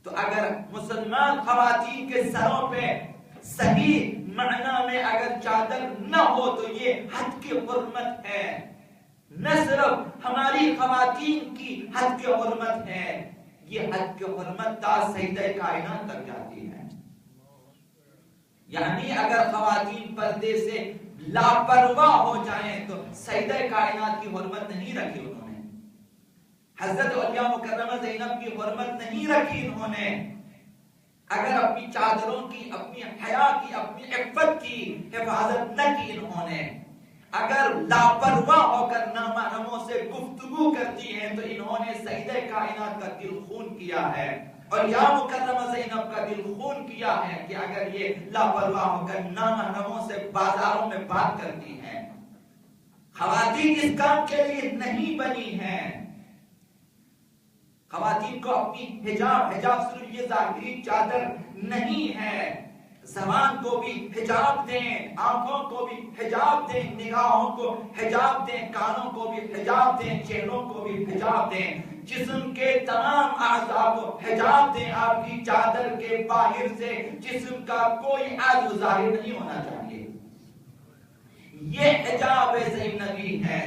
تو اگر مسلمان خواتین کے سروں پہ صحیح معنی میں اگر چادر نہ ہو تو یہ حد کی حرمت ہے. نہ صرف ہماری خواتین کی حد کی حرمت ہے، یہ حد کی حرمت تا سیدہ کائنات تک جاتی ہے. یعنی اگر خواتین پردے سے لاپرواہ ہو جائیں تو سیدہ کائنات کی حرمت نہیں رکھی انہوں نے، حضرت علیہ مکرمہ زینب کی حرمت نہیں رکھی انہوں نے. اگر اپنی چادروں کی، اپنی حیا کی، اپنی عفت کی حفاظت نہ کی انہوں نے، اگر لاپرواہ ہو کر نامحرموں سے گفتگو کرتی ہیں تو انہوں نے سیدہ کائنات کا دل خون کیا ہے، اور یا مکرمہ زینب کا دل خون کیا ہے کہ اگر یہ لاپرواہ ہو کر نامحرموں سے بازاروں میں بات کرتی ہیں. خواتین اس کام کے لیے نہیں بنی ہیں. خواتین کو اپنی حجاب صرف یہ ظاہری چادر نہیں ہے، زبان کو بھی حجاب دیں، آنکھوں کو بھی حجاب دیں، نگاہوں کو حجاب دیں، کانوں کو بھی حجاب دیں، چہروں کو بھی حجاب دیں، جسم کے تمام اعضاء کو حجاب دیں. آپ کی چادر کے باہر سے جسم کا کوئی عضو ظاہر نہیں ہونا چاہیے. یہ حجاب زینبی ہے.